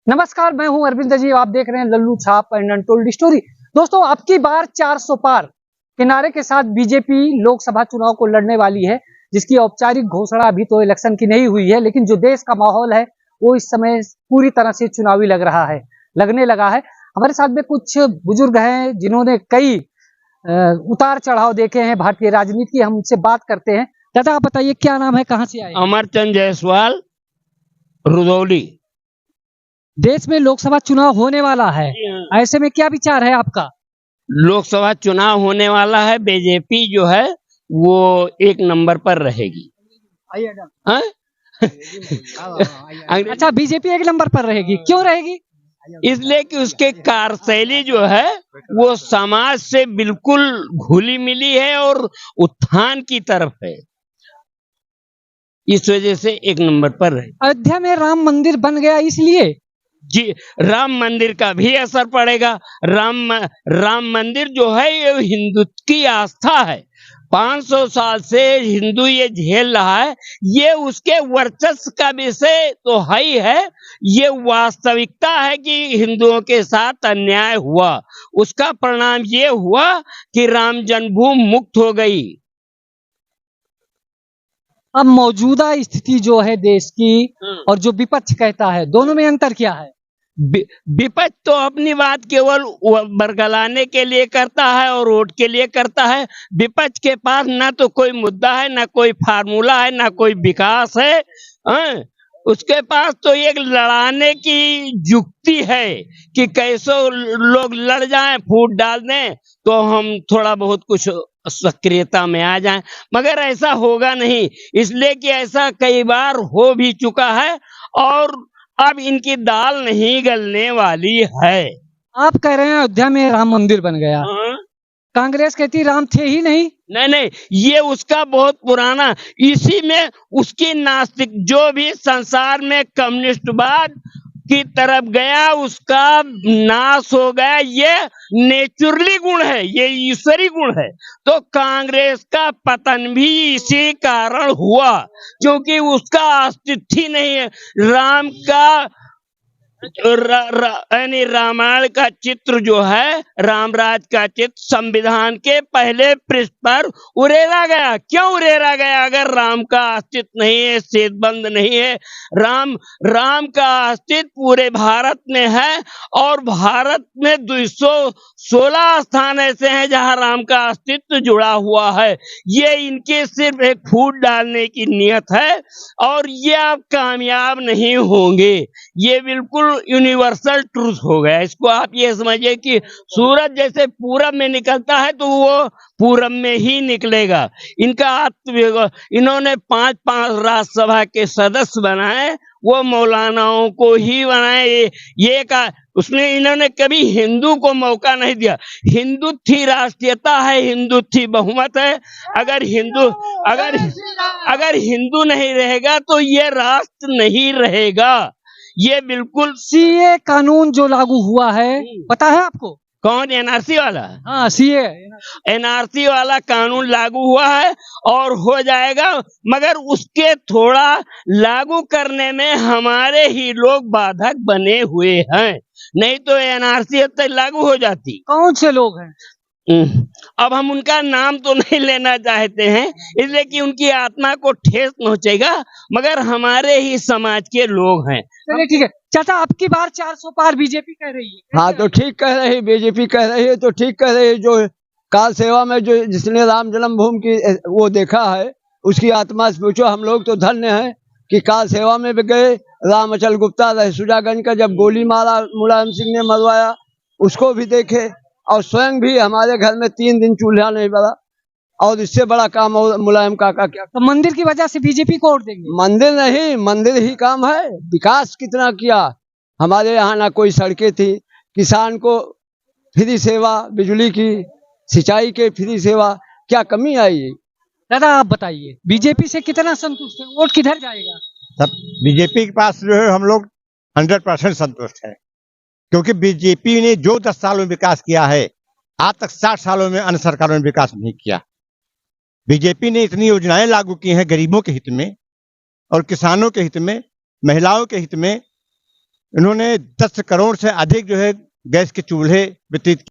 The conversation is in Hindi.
नमस्कार, मैं हूं अरविंद जी। आप देख रहे हैं लल्लू छाप एंड अनटोल्ड स्टोरी। दोस्तों, अब की बार 400 पार के नारे के साथ बीजेपी लोकसभा चुनाव को लड़ने वाली है, जिसकी औपचारिक घोषणा अभी तो इलेक्शन की नहीं हुई है, लेकिन जो देश का माहौल है वो इस समय पूरी तरह से चुनावी लगने लगा है। हमारे साथ में कुछ बुजुर्ग हैं जिन्होंने कई उतार चढ़ाव देखे हैं भारतीय राजनीति की। हम उनसे बात करते हैं। दादा, आप बताइए, क्या नाम है, कहाँ से आए? अमरचंद जायसवाल, रुदौली। देश में लोकसभा चुनाव होने वाला है, ऐसे में क्या विचार है आपका? लोकसभा चुनाव होने वाला है, बीजेपी जो है वो 1 नंबर पर रहेगी। हाँ? अच्छा, बीजेपी 1 नंबर पर रहेगी, क्यों रहेगी? इसलिए कि उसके कार्यशैली जो है वो समाज से बिल्कुल घुली मिली है और उत्थान की तरफ है, इस वजह से 1 नंबर पर रहेगी। अयोध्या में राम मंदिर बन गया, इसलिए जी, राम मंदिर का भी असर पड़ेगा। राम मंदिर जो है ये हिंदुत्व की आस्था है। 500 साल से हिंदू ये झेल रहा है। ये उसके वर्चस्व का विषय तो है ही है, ये वास्तविकता है कि हिंदुओं के साथ अन्याय हुआ। उसका परिणाम ये हुआ कि राम जन्मभूमि मुक्त हो गई। अब मौजूदा स्थिति जो है देश की और जो विपक्ष कहता है, दोनों में अंतर क्या है? विपक्ष तो अपनी बात केवल बरगलाने के लिए करता है और वोट के लिए करता है। विपक्ष के पास ना तो कोई मुद्दा है, ना कोई फार्मूला है, ना कोई विकास है। हाँ? उसके पास तो एक लड़ाने की युक्ति है कि कैसे लोग लड़ जाएं, फूट डाल दें तो हम थोड़ा बहुत कुछ सक्रियता में आ जाएं, मगर ऐसा होगा नहीं। इसलिए कि ऐसा कई बार हो भी चुका है और अब इनकी दाल नहीं गलने वाली है। आप कह रहे हैं अयोध्या में राम मंदिर बन गया, कांग्रेस कहती राम थे ही नहीं। नहीं, ये उसका बहुत पुराना, इसी में उसकी नास्तिक जो भी संसार में कम्युनिस्टवाद की तरफ गया उसका नाश हो गया। ये नेचुरली गुण है, ये ईश्वरी गुण है। तो कांग्रेस का पतन भी इसी कारण हुआ, क्योंकि उसका अस्तित्व ही नहीं है। राम का यानी रामायण का चित्र जो है, रामराज का चित्र संविधान के पहले पृष्ठ पर उड़ेला गया। क्यों उड़ेला गया? अगर राम का अस्तित्व नहीं है, सेतुबंध नहीं है। राम का अस्तित्व पूरे भारत में है और भारत में 216 स्थान ऐसे हैं जहां राम का अस्तित्व जुड़ा हुआ है। ये इनके सिर्फ एक फूट डालने की नियत है और ये आप कामयाब नहीं होंगे। ये बिल्कुल यूनिवर्सल ट्रूथ हो गया। इसको आप ये समझिए कि सूरज जैसे पूरब में निकलता है तो वो पूरब में ही निकलेगा। इनका इन्होंने 5 राज्यसभा के सदस्य बनाए, वो मौलानाओं को ही बनाए। ये का उसमें इन्होंने कभी हिंदू को मौका नहीं दिया। हिंदू थी राष्ट्रीयता है, हिंदू थी बहुमत है। अगर हिंदू नहीं रहेगा तो ये राष्ट्र नहीं रहेगा। ये बिल्कुल सीए कानून जो लागू हुआ है, पता है आपको? कौन? एनआरसी वाला? हाँ, सीए एनआरसी वाला कानून लागू हुआ है और हो जाएगा, मगर उसके थोड़ा लागू करने में हमारे ही लोग बाधक बने हुए हैं। नहीं तो एनआरसी अब तक लागू हो जाती। कौन से लोग हैं? अब हम उनका नाम तो नहीं लेना चाहते हैं, इसलिए कि उनकी आत्मा को ठेस पहुंचेगा, मगर हमारे ही समाज के लोग हैं। चलिए ठीक है चाचा, आपकी बार 400 पार बीजेपी कह रही है। हाँ, तो ठीक कह रही है, बीजेपी कह रही है तो ठीक कह रही है। जो काल सेवा में जो जिसने राम जन्मभूमि की वो देखा है, उसकी आत्मा से पूछो। हम लोग तो धन्य हैं कि काल सेवा में भी गए। राम अचल गुप्ता सुजागंज का जब गोली मारा, मुलायम सिंह ने मरवाया, उसको भी देखे। और स्वयं भी हमारे घर में 3 दिन चूल्हा नहीं बना, और इससे बड़ा काम और मुलायम काका क्या। तो मंदिर की वजह से बीजेपी को वोट देंगे? मंदिर नहीं, मंदिर ही काम है। विकास कितना किया हमारे यहाँ। ना कोई सड़कें थी, किसान को फ्री सेवा, बिजली की, सिंचाई के फ्री सेवा, क्या कमी आई? दादा, आप बताइए, बीजेपी से कितना संतुष्ट है? वोट किधर जाएगा? सब बीजेपी के पास जो है हम लोग 100% संतुष्ट है, क्योंकि बीजेपी ने जो 10 सालों में विकास किया है, आज तक 60 सालों में अन्य सरकारों ने विकास नहीं किया। बीजेपी ने इतनी योजनाएं लागू की हैं गरीबों के हित में और किसानों के हित में, महिलाओं के हित में, इन्होंने 10 करोड़ से अधिक जो है गैस के चूल्हे वितरित